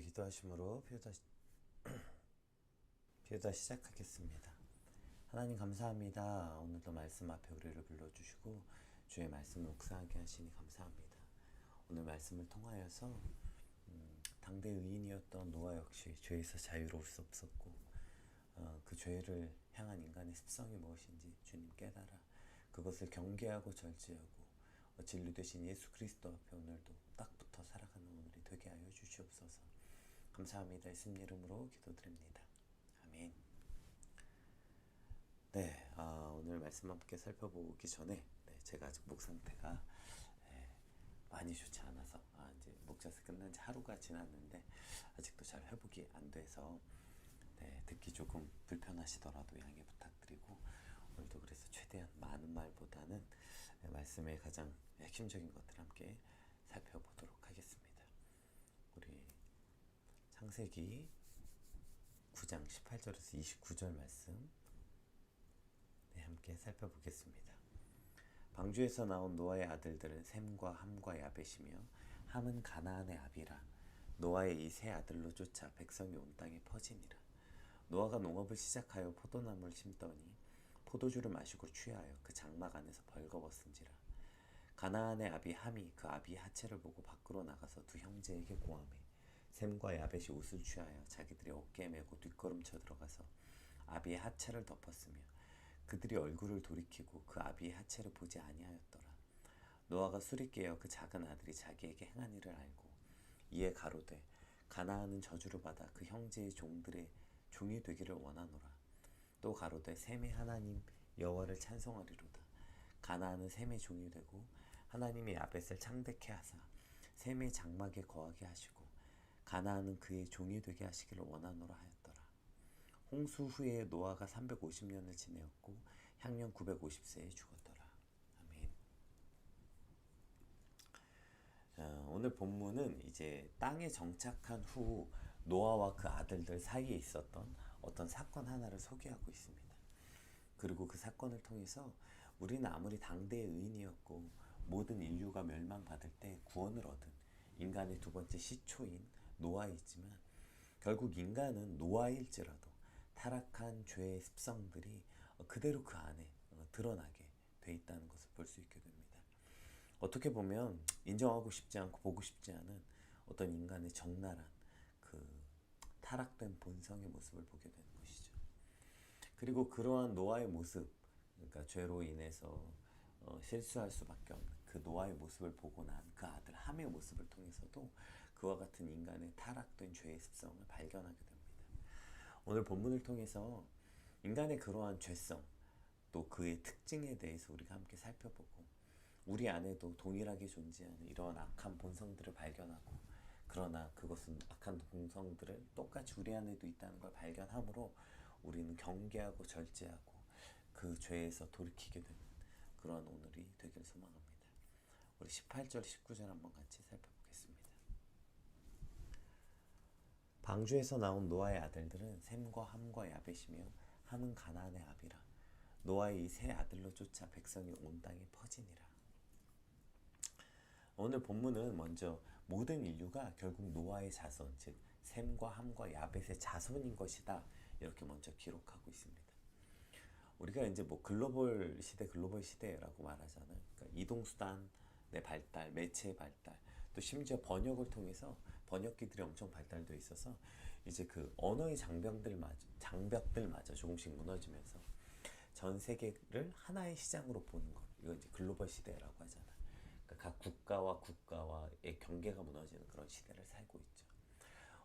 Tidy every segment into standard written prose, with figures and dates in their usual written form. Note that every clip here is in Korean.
기도하심으로 비유다 시작하겠습니다. 하나님 감사합니다. 오늘도 말씀 앞에 우리를 불러주시고 주의 말씀을 묵상하게 하시니 감사합니다. 오늘 말씀을 통하여서 당대 의인이었던 노아 역시 죄에서 자유로울 수 없었고 그 죄를 향한 인간의 습성이 무엇인지 주님 깨달아 그것을 경계하고 절제하고 진리 되신 예수 그리스도 앞에 오늘도 딱 붙어 살아가는 오늘이 되게 하여 주시옵소서. 감사합니다. 예수님 이름으로 기도드립니다. 아멘. 네, 오늘 말씀 함께 살펴보기 전에 제가 아직 목 상태가 많이 좋지 않아서 이제 목자세 끝난 지 하루가 지났는데 아직도 잘 회복이 안 돼서 듣기 조금 불편하시더라도 양해 부탁드리고 오늘도 그래서 최대한 많은 말보다는 말씀의 가장 핵심적인 것들을 함께 살펴보도록 하겠습니다. 우리 창세기 9장 18절에서 29절 말씀 함께 살펴보겠습니다. 방주에서 나온 노아의 아들들은 셈과 함과 야벳이며 함은 가나안의 아비라. 노아의 이 세 아들로 쫓아 백성이 온 땅에 퍼지니라. 노아가 농업을 시작하여 포도나무를 심더니 포도주를 마시고 취하여 그 장막 안에서 벌거벗은지라. 가나안의 아비 함이 그 아비의 하체를 보고 밖으로 나가서 두 형제에게 고하매 셈과 야벳이 옷을 취하여 자기들의 어깨에 메고 뒷걸음쳐 들어가서 아비의 하체를 덮었으며 그들이 얼굴을 돌이키고 그 아비의 하체를 보지 아니하였더라. 노아가 술이 깨어 그 작은 아들이 자기에게 행한 일을 알고 이에 가로되 가나안은 저주를 받아 그 형제의 종들의 종이 되기를 원하노라. 또 가로되 셈의 하나님 여호와를 찬송하리로다. 가나안은 셈의 종이 되고 하나님이 야벳을 창대케 하사 셈의 장막에 거하게 하시고 가나안은 그의 종이 되게 하시기를 원하노라 하였더라. 홍수 후에 노아가 350년을 지내었고 향년 950세에 죽었더라. 아멘. 오늘 본문은 이제 땅에 정착한 후 노아와 그 아들들 사이에 있었던 어떤 사건 하나를 소개하고 있습니다. 그리고 그 사건을 통해서 우리는 아무리 당대의 의인이었고 모든 인류가 멸망받을 때 구원을 얻은 인간의 두 번째 시초인 노아이지만 결국 인간은 노아일지라도 타락한 죄의 습성들이 그대로 그 안에 드러나게 돼 있다는 것을 볼 수 있게 됩니다. 어떻게 보면 인정하고 싶지 않고 보고 싶지 않은 어떤 인간의 적나라한 그 타락된 본성의 모습을 보게 되는 것이죠. 그리고 그러한 노아의 모습, 그러니까 죄로 인해서 실수할 수밖에 없는 그 노아의 모습을 보고 난 그 아들 함의 모습을 통해서도 그와 같은 인간의 타락된 죄의 습성을 발견하게 됩니다. 오늘 본문을 통해서 인간의 그러한 죄성 또 그의 특징에 대해서 우리가 함께 살펴보고 우리 안에도 동일하게 존재하는 이러한 악한 본성들을 발견하고 그러나 그것은 악한 본성들을 똑같이 우리 안에도 있다는 걸 발견함으로 우리는 경계하고 절제하고 그 죄에서 돌이키게 되는 그런 오늘이 되길 소망합니다. 우리 18절 19절 한번 같이 살펴보겠습니다. 방주에서 나온 노아의 아들들은 셈과 함과 야벳이며 함은 가나안의 아비라. 노아의 이 세 아들로 쫓아 백성이 온 땅에 퍼지니라. 오늘 본문은 먼저 모든 인류가 결국 노아의 자손, 즉 셈과 함과 야벳의 자손인 것이다. 이렇게 먼저 기록하고 있습니다. 우리가 이제 뭐 글로벌 시대라고 말하잖아요. 그러니까 이동수단의 발달, 매체의 발달, 또 심지어 번역을 통해서 번역기들이 엄청 발달되어 있어서 이제 그 언어의 장벽들마저 조금씩 무너지면서 전 세계를 하나의 시장으로 보는 것. 이거 이제 글로벌 시대라고 하잖아요. 그러니까 각 국가와의 경계가 무너지는 그런 시대를 살고 있죠.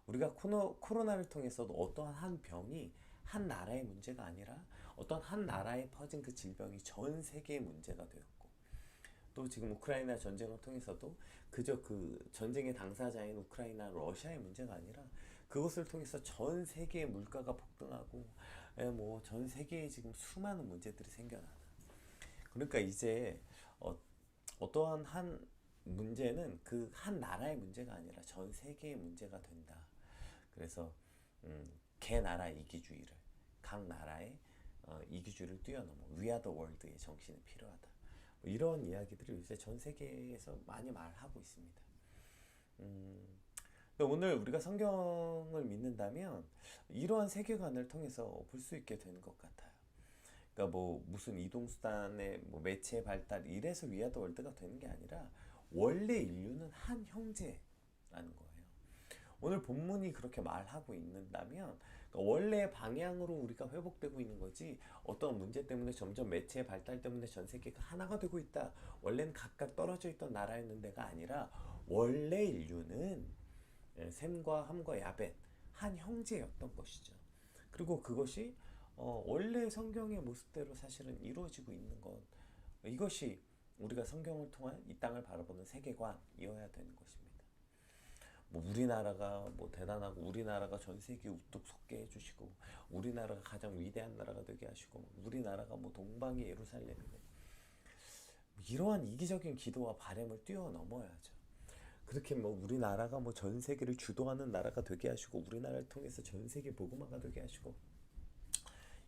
우리가 코로나를 통해서도 어떠한 한 병이 한 나라의 문제가 아니라 어떤 한 나라에 퍼진 그 질병이 전 세계의 문제가 되었고 또 지금 우크라이나 전쟁을 통해서도 그저 그 전쟁의 당사자인 우크라이나, 러시아의 문제가 아니라 그것을 통해서 전 세계의 물가가 폭등하고 뭐 전 세계에 지금 수많은 문제들이 생겨나는 그러니까 이제 어떠한 한 문제는 그 한 나라의 문제가 아니라 전 세계의 문제가 된다. 그래서 개나라 이기주의를 각 나라의 이기주의를 뛰어넘어 We are the world의 정신이 필요하다. 뭐 이런 이야기들을 요새 전 세계에서 많이 말하고 있습니다. 오늘 우리가 성경을 믿는다면 이러한 세계관을 통해서 볼 수 있게 되는 것 같아요. 그러니까 뭐 무슨 이동수단의 뭐 매체 발달 이래서 위아더 월드가 되는 게 아니라 원래 인류는 한 형제라는 거예요. 오늘 본문이 그렇게 말하고 있는다면 그러니까 원래 방향으로 우리가 회복되고 있는 거지 어떤 문제 때문에 점점 매체의 발달 때문에 전 세계가 하나가 되고 있다. 원래는 각각 떨어져 있던 나라였는데가 아니라 원래 인류는 셈과 함과 야벳 한 형제였던 것이죠. 그리고 그것이 원래 성경의 모습대로 사실은 이루어지고 있는 것 이것이 우리가 성경을 통한 이 땅을 바라보는 세계관이어야 되는 것입니다. 뭐 우리나라가 뭐 대단하고 우리나라가 전 세계 우뚝 솟게 해주시고 우리나라가 가장 위대한 나라가 되게 하시고 우리나라가 뭐 동방의 예루살렘이고 이러한 이기적인 기도와 바램을 뛰어넘어야죠. 그렇게 뭐 우리나라가 뭐 전 세계를 주도하는 나라가 되게 하시고 우리나라를 통해서 전 세계 복음화가 되게 하시고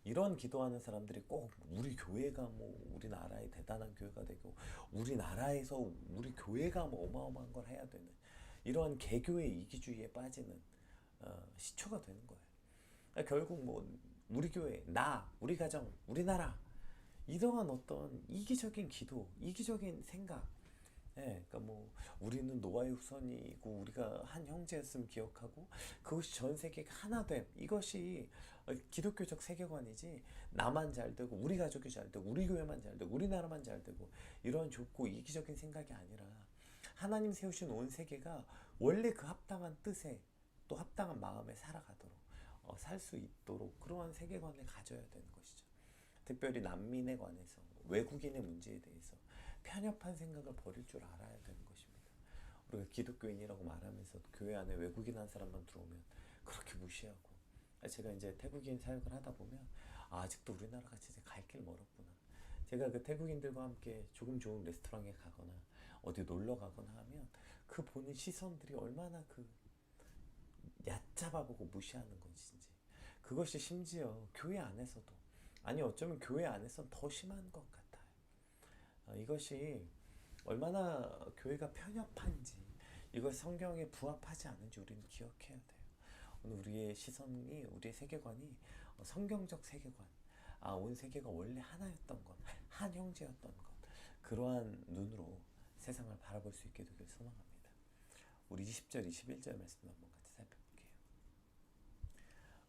이런 기도하는 사람들이 꼭 우리 교회가 뭐 우리나라의 대단한 교회가 되고 우리나라에서 우리 교회가 뭐 어마어마한 걸 해야 되는 이러한 개교의 이기주의에 빠지는 시초가 되는 거예요. 그러니까 결국 뭐 우리 교회, 우리 가정, 우리나라 이러한 어떤 이기적인 기도, 이기적인 생각 그러니까 뭐 우리는 노아의 후손이고 우리가 한 형제였음 기억하고 그것이 전 세계가 하나됨 이것이 기독교적 세계관이지 나만 잘 되고 우리 가족이 잘 되고 우리 교회만 잘 되고 우리나라만 잘 되고 이런 좁고 이기적인 생각이 아니라 하나님 세우신 온 세계가 원래 그 합당한 뜻에 또 합당한 마음에 살아가도록 살 수 있도록 그러한 세계관을 가져야 되는 것이죠. 특별히 난민에 관해서 외국인의 문제에 대해서 편협한 생각을 버릴 줄 알아야 되는 것입니다. 우리가 기독교인이라고 말하면서 교회 안에 외국인 한 사람만 들어오면 그렇게 무시하고 제가 이제 태국인 사역을 하다 보면 아직도 우리나라가 진짜 갈 길 멀었구나. 제가 그 태국인들과 함께 조금 좋은 레스토랑에 가거나 어디 놀러 가거나 하면 그 보는 시선들이 얼마나 그 얕잡아보고 무시하는 것인지 그것이 심지어 교회 안에서도 아니 어쩌면 교회 안에서는 더 심한 것 같아요. 이것이 얼마나 교회가 편협한지 이것 성경에 부합하지 않은지 우리는 기억해야 돼요. 오늘 우리의 시선이 우리의 세계관이 성경적 세계관 온 세계가 원래 하나였던 것, 한 형제였던 것 그러한 눈으로 세상을 바라볼 수 있게 되길 소망합니다. 우리 20절, 21절 말씀 한번 같이 살펴볼게요.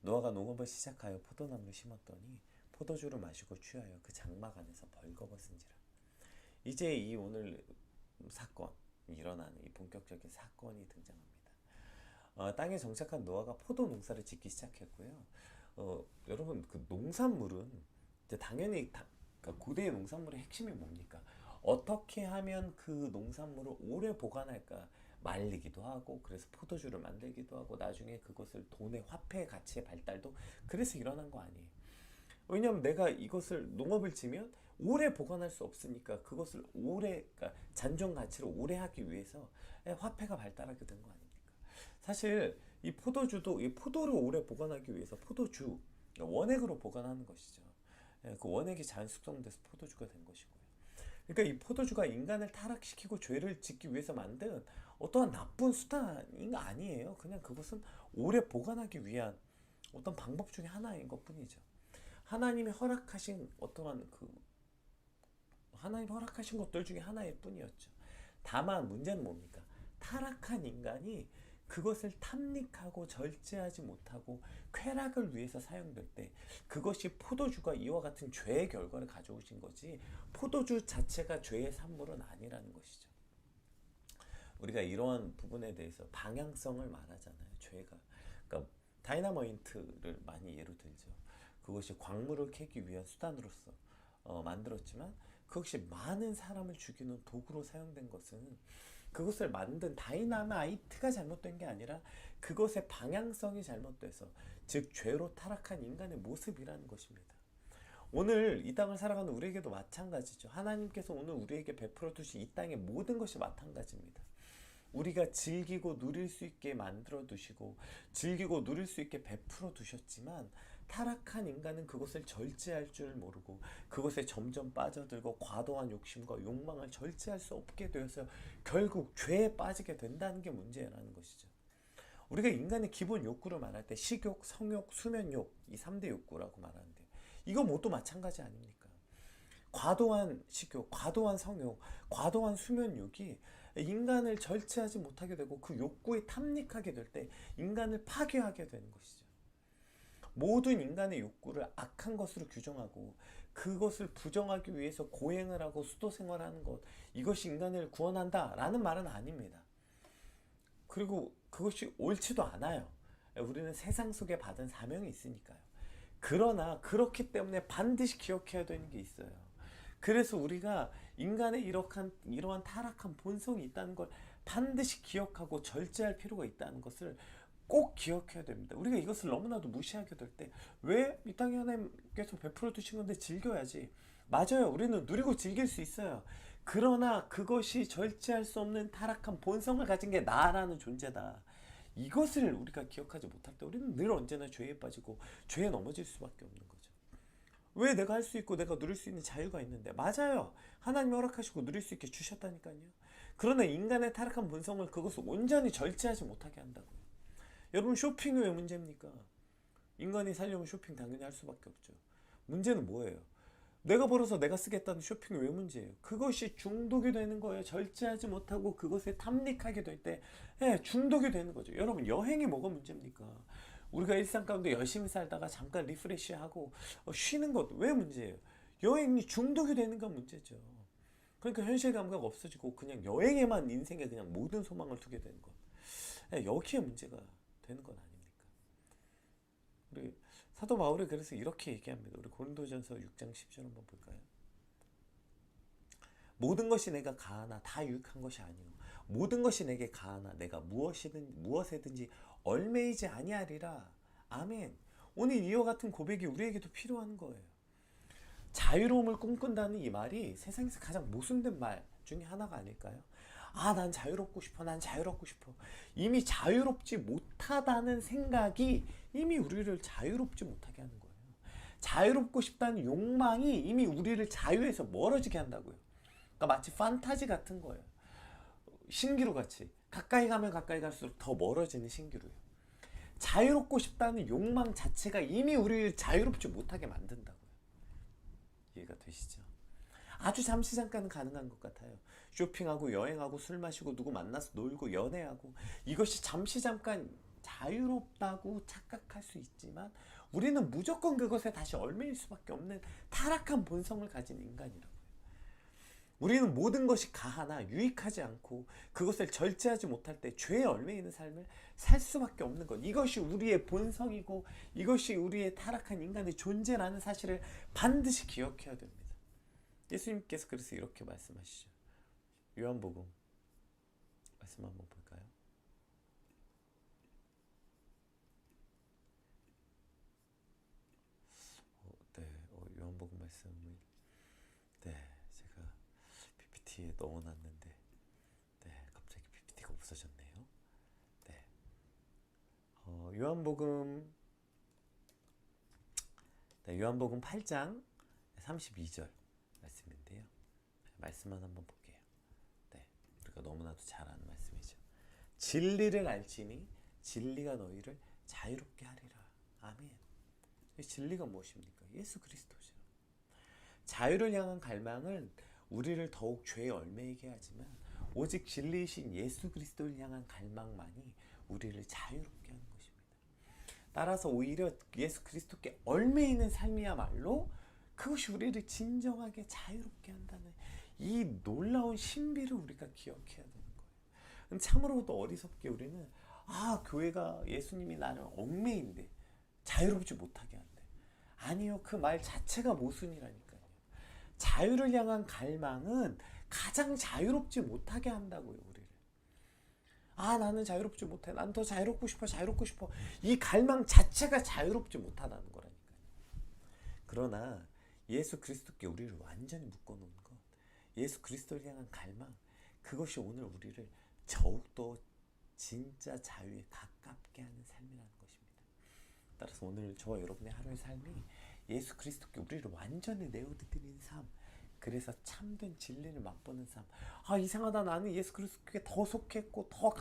노아가 농업을 시작하여 포도나무를 심었더니 포도주를 마시고 취하여 그 장막 안에서 벌거벗은지라. 이제 이 오늘 사건이 일어나는 이 본격적인 사건이 등장합니다. 땅에 정착한 노아가 포도 농사를 짓기 시작했고요. 여러분 그 농산물은 이제 당연히 그러니까 고대의 농산물의 핵심이 뭡니까? 어떻게 하면 그 농산물을 오래 보관할까? 말리기도 하고 그래서 포도주를 만들기도 하고 나중에 그것을 돈의 화폐 가치의 발달도 그래서 일어난 거 아니에요. 왜냐하면 내가 이것을 농업을 지면 오래 보관할 수 없으니까 그것을 오래 그러니까 잔존 가치를 오래 하기 위해서 화폐가 발달하게 된 거 아닙니까? 사실 이 포도주도 이 포도를 오래 보관하기 위해서 포도주 원액으로 보관하는 것이죠. 그 원액이 자연 숙성돼서 포도주가 된 것이고요. 그러니까 이 포도주가 인간을 타락시키고 죄를 짓기 위해서 만든 어떠한 나쁜 수단인 거 아니에요. 그냥 그것은 오래 보관하기 위한 어떤 방법 중에 하나인 것 뿐이죠. 하나님이 허락하신 어떠한 하나님 허락하신 것들 중에 하나일 뿐이었죠. 다만 문제는 뭡니까? 타락한 인간이 그것을 탐닉하고 절제하지 못하고 쾌락을 위해서 사용될 때 그것이 포도주가 이와 같은 죄의 결과를 가져오신 거지 포도주 자체가 죄의 산물은 아니라는 것이죠. 우리가 이러한 부분에 대해서 방향성을 말하잖아요. 죄가. 그러니까 다이나마이트를 많이 예로 들죠. 그것이 광물을 캐기 위한 수단으로서 만들었지만 그것이 많은 사람을 죽이는 도구로 사용된 것은 그것을 만든 다이나마이트가 잘못된 게 아니라 그것의 방향성이 잘못돼서 즉 죄로 타락한 인간의 모습이라는 것입니다. 오늘 이 땅을 살아가는 우리에게도 마찬가지죠. 하나님께서 오늘 우리에게 베풀어 두신 이 땅의 모든 것이 마찬가지입니다. 우리가 즐기고 누릴 수 있게 만들어 두시고 즐기고 누릴 수 있게 베풀어 두셨지만 타락한 인간은 그것을 절제할 줄 모르고 그것에 점점 빠져들고 과도한 욕심과 욕망을 절제할 수 없게 되어서 결국 죄에 빠지게 된다는 게 문제라는 것이죠. 우리가 인간의 기본 욕구를 말할 때 식욕, 성욕, 수면욕 이 3대 욕구라고 말하는데 이거 모두 마찬가지 아닙니까? 과도한 식욕, 과도한 성욕, 과도한 수면욕이 인간을 절제하지 못하게 되고 그 욕구에 탐닉하게 될 때 인간을 파괴하게 되는 것이죠. 모든 인간의 욕구를 악한 것으로 규정하고 그것을 부정하기 위해서 고행을 하고 수도 생활하는 것, 이것이 인간을 구원한다라는 말은 아닙니다. 그리고 그것이 옳지도 않아요. 우리는 세상 속에 받은 사명이 있으니까요. 그러나 그렇기 때문에 반드시 기억해야 되는 게 있어요. 그래서 우리가 인간의 이러한 타락한 본성이 있다는 걸 반드시 기억하고 절제할 필요가 있다는 것을 꼭 기억해야 됩니다. 우리가 이것을 너무나도 무시하게 될 때 왜 이 땅에 하나님께서 베풀어 두신 건데 즐겨야지. 맞아요. 우리는 누리고 즐길 수 있어요. 그러나 그것이 절제할 수 없는 타락한 본성을 가진 게 나라는 존재다. 이것을 우리가 기억하지 못할 때 우리는 늘 언제나 죄에 빠지고 죄에 넘어질 수밖에 없는 거죠. 왜 내가 할 수 있고 내가 누릴 수 있는 자유가 있는데, 맞아요. 하나님이 허락하시고 누릴 수 있게 주셨다니까요. 그러나 인간의 타락한 본성을 그것을 온전히 절제하지 못하게 한다고요. 여러분, 쇼핑이 왜 문제입니까? 인간이 살려면 쇼핑 당연히 할 수밖에 없죠. 문제는 뭐예요? 내가 벌어서 내가 쓰겠다는 쇼핑이 왜 문제예요? 그것이 중독이 되는 거예요. 절제하지 못하고 그것에 탐닉하게 될 때 중독이 되는 거죠. 여러분, 여행이 뭐가 문제입니까? 우리가 일상 가운데 열심히 살다가 잠깐 리프레시하고 쉬는 것 왜 문제예요? 여행이 중독이 되는 건 문제죠. 그러니까 현실 감각 없어지고 그냥 여행에만 인생에 그냥 모든 소망을 두게 되는 것. 여기에 문제가 되는 건 아닙니까? 우리 사도 바울이 그래서 이렇게 얘기합니다. 우리 고린도전서 6장 10절 한번 볼까요? 모든 것이 내가 가하나 다 유익한 것이 아니요 모든 것이 내게 가하나 내가 무엇에든지 얼매이지 아니하리라. 아멘. 오늘 이와 같은 고백이 우리에게도 필요한 거예요. 자유로움을 꿈꾼다는 이 말이 세상에서 가장 모순된 말 중에 하나가 아닐까요? 아, 난 자유롭고 싶어. 난 자유롭고 싶어. 이미 자유롭지 못하다는 생각이 이미 우리를 자유롭지 못하게 하는 거예요. 자유롭고 싶다는 욕망이 이미 우리를 자유에서 멀어지게 한다고요. 그러니까 마치 판타지 같은 거예요. 신기루 같이 가까이 가면 가까이 갈수록 더 멀어지는 신기루예요. 자유롭고 싶다는 욕망 자체가 이미 우리를 자유롭지 못하게 만든다고요. 이해가 되시죠? 아주 잠시 잠깐은 가능한 것 같아요. 쇼핑하고 여행하고 술 마시고 누구 만나서 놀고 연애하고 이것이 잠시 잠깐 자유롭다고 착각할 수 있지만 우리는 무조건 그것에 다시 얽매일 수밖에 없는 타락한 본성을 가진 인간이라고요. 우리는 모든 것이 가하나 유익하지 않고 그것을 절제하지 못할 때 죄에 얽매이는 삶을 살 수밖에 없는 것. 이것이 우리의 본성이고 이것이 우리의 타락한 인간의 존재라는 사실을 반드시 기억해야 됩니다. 예수님께서 그래서 이렇게 말씀하시죠. 요한복음 말씀 한번 볼까요? 요한복음 말씀을 제가 PPT에 넣어놨는데 갑자기 PPT가 없어졌네요. 요한복음 8장 32절 말씀인데요. 말씀만 한번 볼게요. 우리가 너무나도 잘 아는 말씀이죠. 진리를 알지니 진리가 너희를 자유롭게 하리라. 아멘. 진리가 무엇입니까? 예수 그리스도죠. 자유를 향한 갈망은 우리를 더욱 죄에 얽매이게 하지만 오직 진리이신 예수 그리스도를 향한 갈망만이 우리를 자유롭게 하는 것입니다. 따라서 오히려 예수 그리스도께 얽매이는 삶이야말로 그것이 우리를 진정하게 자유롭게 한다는 이 놀라운 신비를 우리가 기억해야 되는 거예요. 참으로도 어리석게 우리는 교회가 예수님이 나를 얽매인데 자유롭지 못하게 한대. 아니요, 그 말 자체가 모순이라니까요. 자유를 향한 갈망은 가장 자유롭지 못하게 한다고요, 우리를. 나는 자유롭지 못해. 난 더 자유롭고 싶어. 이 갈망 자체가 자유롭지 못하다는 거라니까요. 그러나 예수 그리스도께 우리를 완전히 묶어놓은 것, 예수 그리스도를 향한 갈망, 그것이 오늘 우리를 더욱더 진짜 자유에 가깝게 하는 삶이라는 것입니다. 따라서 오늘 저와 여러분의 하루의 삶이 예수 그리스도께 우리를 완전히 내어드리는 삶, 그래서 참된 진리를 맛보는 삶. 이상하다. 나는 예수 그리스도께 더 속했고 더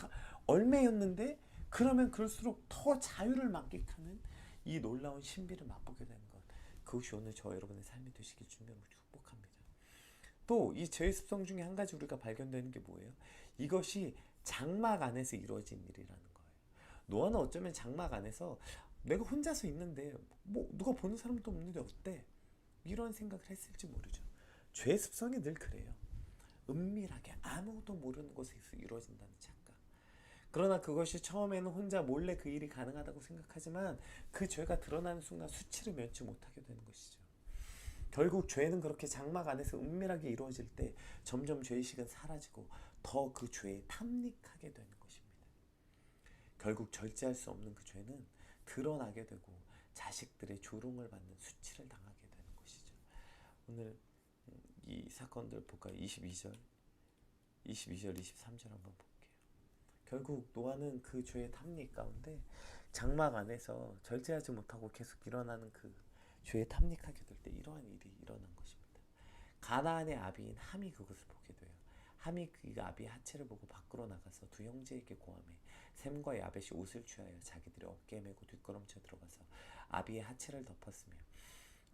얽매였는데 그러면 그럴수록 더 자유를 만끽하는 이 놀라운 신비를 맛보게 되는 것. 그것이 오늘 저 여러분의 삶이 되시길 주님으로 축복합니다. 또 이 죄의 습성 중에 한 가지 우리가 발견되는 게 뭐예요? 이것이 장막 안에서 이루어진 일이라는 거예요. 노아는 어쩌면 장막 안에서 내가 혼자서 있는데 뭐 누가 보는 사람도 없는데 어때? 이런 생각을 했을지 모르죠. 죄의 습성이 늘 그래요. 은밀하게 아무도 모르는 곳에서 이루어진다는 착각. 그러나 그것이 처음에는 혼자 몰래 그 일이 가능하다고 생각하지만 그 죄가 드러나는 순간 수치를 면치 못하게 되는 것이죠. 결국 죄는 그렇게 장막 안에서 은밀하게 이루어질 때 점점 죄의식은 사라지고 더 그 죄에 탐닉하게 되는 것입니다. 결국 절제할 수 없는 그 죄는 드러나게 되고 자식들의 조롱을 받는 수치를 당하게 되는 것이죠. 오늘 이 사건들 볼까요? 22절, 23절 한번 볼게요. 결국 노아는 그 죄의 탐닉 가운데 장막 안에서 절제하지 못하고 계속 일어나는 그 죄에 탐닉하게 될 때 이러한 일이 일어난 것입니다. 가나안의 아비인 함이 그것을 보게 돼요. 함이 그 아비의 하체를 보고 밖으로 나가서 두 형제에게 고하매 셈과 야벳이 옷을 취하여 자기들의 어깨에 메고 뒷걸음쳐 들어가서 아비의 하체를 덮었으며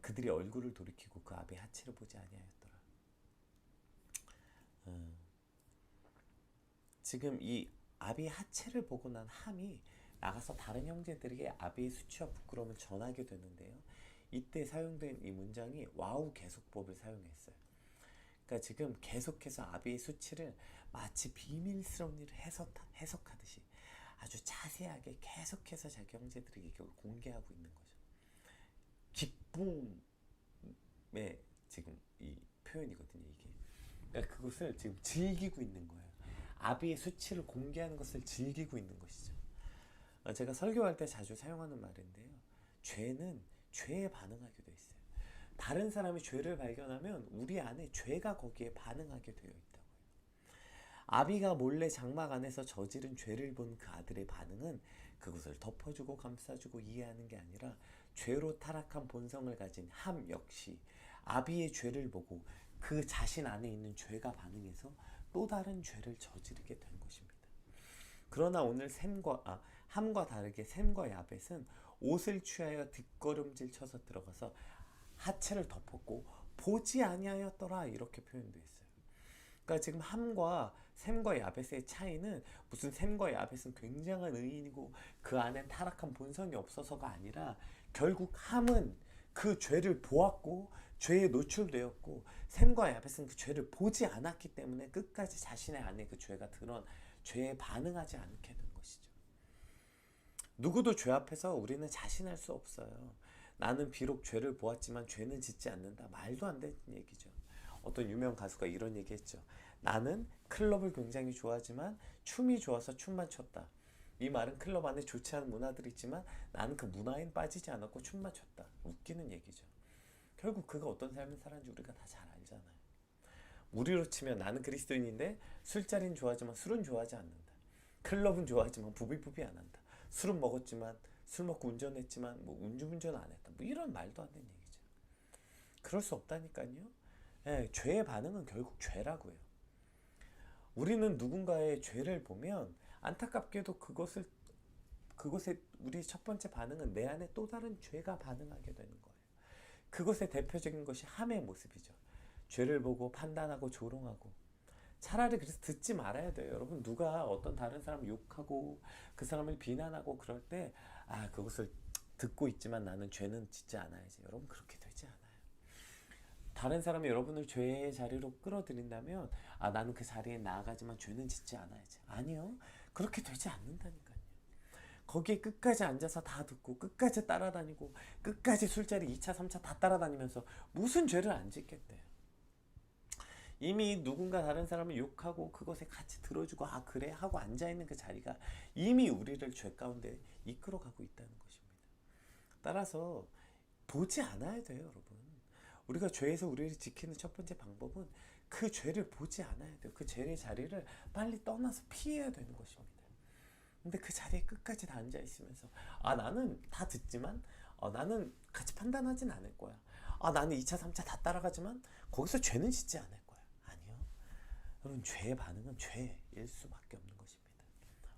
그들이 얼굴을 돌이키고 그 아비의 하체를 보지 아니하였더라. 지금 이 아비의 하체를 보고 난 함이 나가서 다른 형제들에게 아비의 수치와 부끄러움을 전하게 되는데요. 이때 사용된 이 문장이 와우 계속법을 사용했어요. 그러니까 지금 계속해서 아비의 수치를 마치 비밀스러운 일을 해석하듯이 아주 자세하게 계속해서 자기 형제들에게 이걸 공개하고 있는 거죠. 기쁨의 지금 이 표현이거든요, 이게. 그러니까 그것을 지금 즐기고 있는 거예요. 아비의 수치를 공개하는 것을 즐기고 있는 것이죠. 제가 설교할 때 자주 사용하는 말인데요. 죄는 죄에 반응하게 돼 있어요. 다른 사람이 죄를 발견하면 우리 안에 죄가 거기에 반응하게 되어 있다고요. 아비가 몰래 장막 안에서 저지른 죄를 본 그 아들의 반응은 그것을 덮어주고 감싸주고 이해하는 게 아니라 죄로 타락한 본성을 가진 함 역시 아비의 죄를 보고 그 자신 안에 있는 죄가 반응해서 또 다른 죄를 저지르게 된 것입니다. 그러나 오늘 함과 다르게 셈과 야벳은 옷을 취하여 뒷걸음질 쳐서 들어가서 하체를 덮었고 보지 아니하였더라 이렇게 표현되어 있어요. 그러니까 지금 함과 셈과 야벳의 차이는 무슨 셈과 야벳은 굉장한 의인이고 그 안에 타락한 본성이 없어서가 아니라 결국 함은 그 죄를 보았고 죄에 노출되었고 셈과 야벳은 그 죄를 보지 않았기 때문에 끝까지 자신의 안에 그 죄에 반응하지 않게 된 것이죠. 누구도 죄 앞에서 우리는 자신할 수 없어요. 나는 비록 죄를 보았지만 죄는 짓지 않는다. 말도 안 되는 얘기죠. 어떤 유명 가수가 이런 얘기 했죠. 나는 클럽을 굉장히 좋아하지만 춤이 좋아서 춤만 췄다. 이 말은 클럽 안에 좋지 않은 문화들이 있지만 나는 그 문화엔 빠지지 않았고 춤만 췄다. 웃기는 얘기죠. 결국 그가 어떤 삶을 살았는지 우리가 다 잘 알잖아요. 우리로 치면 나는 그리스도인인데 술자리는 좋아하지만 술은 좋아하지 않는다. 클럽은 좋아하지만 부비부비 안 한다. 술은 먹었지만 술 먹고 운전했지만 뭐 음주운전 안 했다. 뭐 이런 말도 안 되는 얘기죠. 그럴 수 없다니까요. 예, 죄의 반응은 결국 죄라고요. 우리는 누군가의 죄를 보면 안타깝게도 그것에 우리 첫 번째 반응은 내 안에 또 다른 죄가 반응하게 되는 거예요. 그것의 대표적인 것이 함의 모습이죠. 죄를 보고 판단하고 조롱하고. 차라리 그래서 듣지 말아야 돼요. 여러분 누가 어떤 다른 사람을 욕하고 그 사람을 비난하고 그럴 때 그것을 듣고 있지만 나는 죄는 짓지 않아야지. 여러분 그렇게 되지 않아요. 다른 사람이 여러분을 죄의 자리로 끌어들인다면 나는 그 자리에 나아가지만 죄는 짓지 않아야지. 아니요. 그렇게 되지 않는다니까요. 거기에 끝까지 앉아서 다 듣고 끝까지 따라다니고 끝까지 술자리 2차 3차 다 따라다니면서 무슨 죄를 안 짓겠대요. 이미 누군가 다른 사람을 욕하고 그것에 같이 들어주고 그래 하고 앉아있는 그 자리가 이미 우리를 죄 가운데 이끌어가고 있다는 것입니다. 따라서 보지 않아야 돼요, 여러분. 우리가 죄에서 우리를 지키는 첫 번째 방법은 그 죄를 보지 않아야 돼요. 그 죄의 자리를 빨리 떠나서 피해야 되는 것입니다. 근데 그 자리에 끝까지 다 앉아있으면서 나는 다 듣지만 나는 같이 판단하진 않을 거야. 나는 2차 3차 다 따라가지만 거기서 죄는 짓지 않을 거야. 아니요. 여러분 죄의 반응은 죄일 수밖에 없는 것입니다.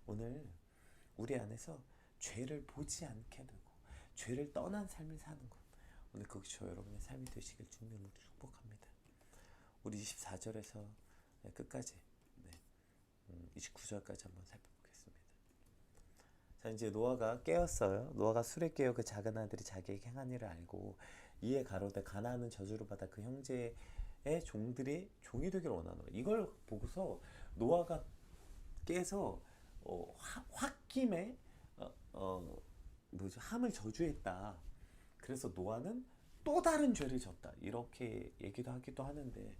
오늘 우리 안에서 죄를 보지 않게 되고 죄를 떠난 삶을 사는 것, 오늘 그것이 저 여러분의 삶이 되시길 주님으로 축복합니다. 우리 24절에서 끝까지 29절까지 한번 살펴보겠습니다. 자, 이제 노아가 깨었어요. 노아가 술에 깨어 그 작은 아들이 자기에게 행한 일을 알고 이에 가로되 가나안은 저주를 받아 그 형제의 종들이 종이 되기를 원하노라. 이걸 보고서 노아가 깨서 홧김에 함을 저주했다. 그래서 노아는 또 다른 죄를 졌다. 이렇게 얘기도 하기도 하는데,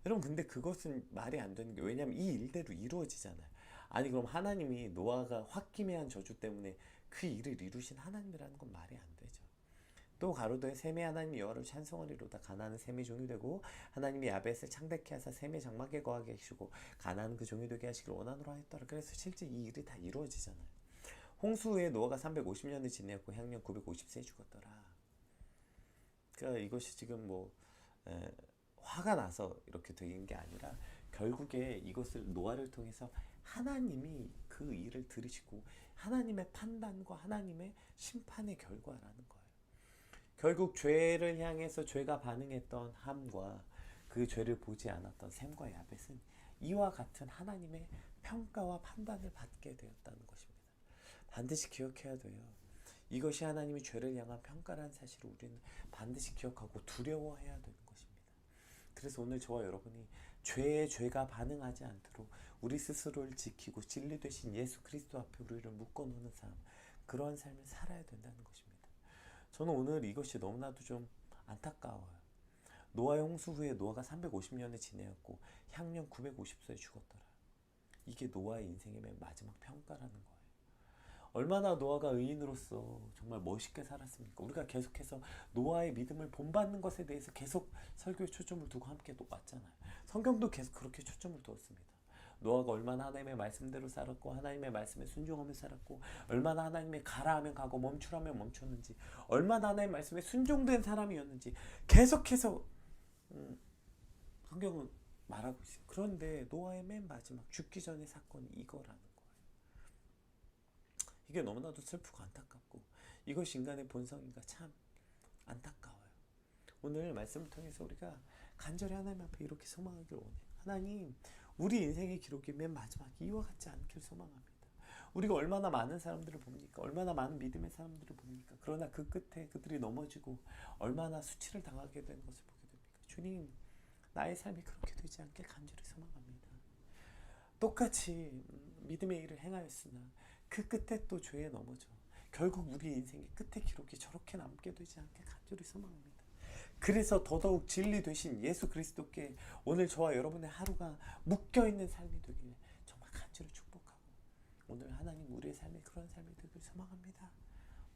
여러분 근데 그것은 말이 안 되는 게, 왜냐면 이 일대로 이루어지잖아요. 아니 그럼 하나님이 노아가 홧김에 한 저주 때문에 그 일을 이루신 하나님이라는 건 말이 안 되죠. 또 가로되 셈의 하나님 여호와를 찬송하리로다. 가나안은 셈의 종이 되고 하나님이 야벳을 창대케 하사 셈의 장막에 거하게 하시고 가나안은 그 종이 되게 하시기를 원하노라 했더라. 그래서 실제 이 일이 다 이루어지잖아요. 홍수 후에 노아가 350년을 지내었고 향년 950세에 죽었더라. 그러니까 이것이 지금 화가 나서 이렇게 된 게 아니라 결국에 이것을 노아를 통해서 하나님이 그 일을 들으시고 하나님의 판단과 하나님의 심판의 결과라는 거예요. 결국 죄를 향해서 죄가 반응했던 함과 그 죄를 보지 않았던 셈과 야벳은 이와 같은 하나님의 평가와 판단을 받게 되었다는 것입니다. 반드시 기억해야 돼요. 이것이 하나님이 죄를 향한 평가라는 사실을 우리는 반드시 기억하고 두려워해야 되는 것입니다. 그래서 오늘 저와 여러분이 죄가 반응하지 않도록 우리 스스로를 지키고 진리 되신 예수 그리스도 앞에 우리를 묶어놓는 삶, 그런 삶을 살아야 된다는 것입니다. 저는 오늘 이것이 너무나도 좀 안타까워요. 노아의 홍수 후에 노아가 350년을 지내었고 향년 950세에 죽었더라. 이게 노아의 인생의 맨 마지막 평가라는 거예요. 얼마나 노아가 의인으로서 정말 멋있게 살았습니까? 우리가 계속해서 노아의 믿음을 본받는 것에 대해서 계속 설교에 초점을 두고 함께 왔잖아요. 성경도 계속 그렇게 초점을 두었습니다. 노아가 얼마나 하나님의 말씀대로 살았고 하나님의 말씀에 순종하며 살았고 얼마나 하나님의 가라 하면 가고 멈추라면 멈췄는지, 얼마나 하나님의 말씀에 순종된 사람이었는지 계속해서 성경은 말하고 있어요. 그런데 노아의 맨 마지막 죽기 전의 사건이 이거라는 거예요. 이게 너무나도 슬프고 안타깝고 이것이 인간의 본성인가 참 안타까워요. 오늘 말씀을 통해서 우리가 간절히 하나님 앞에 이렇게 소망하길 원해요. 하나님, 우리 인생의 기록이 맨 마지막 이와 같지 않길 소망합니다. 우리가 얼마나 많은 사람들을 봅니까? 얼마나 많은 믿음의 사람들을 봅니까? 그러나 그 끝에 그들이 넘어지고 얼마나 수치를 당하게 되는 것을 보게 됩니까? 주님, 나의 삶이 그렇게 되지 않길 간절히 소망합니다. 똑같이 믿음의 일을 행하였으나 그 끝에 또 죄에 넘어져 결국 우리의 인생의 끝의 기록이 저렇게 남게 되지 않게 간절히 소망합니다. 그래서 더더욱 진리 되신 예수 그리스도께 오늘 저와 여러분의 하루가 묶여있는 삶이 되길 정말 간절히 축복하고, 오늘 하나님 우리의 삶이 그런 삶이 되길 소망합니다.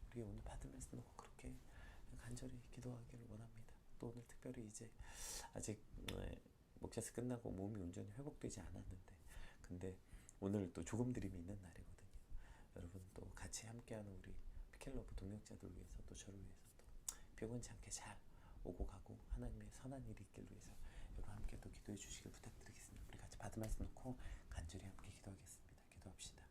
우리 오늘 받은 말씀 놓고 그렇게 간절히 기도하기를 원합니다. 또 오늘 특별히 이제 아직 목자스 끝나고 몸이 온전히 회복되지 않았는데, 근데 오늘 또 조금 드림이 있는 날이거든요. 여러분 또 같이 함께하는 우리 피켈러브 동역자들 위해서 또 저를 위해서 또 병원치 않게 잘 오고 가고 하나님의 선한 일이 있길 위해서 여러분 함께 또 기도해 주시길 부탁드리겠습니다. 우리 같이 받은 말씀 놓고 간절히 함께 기도하겠습니다. 기도합시다.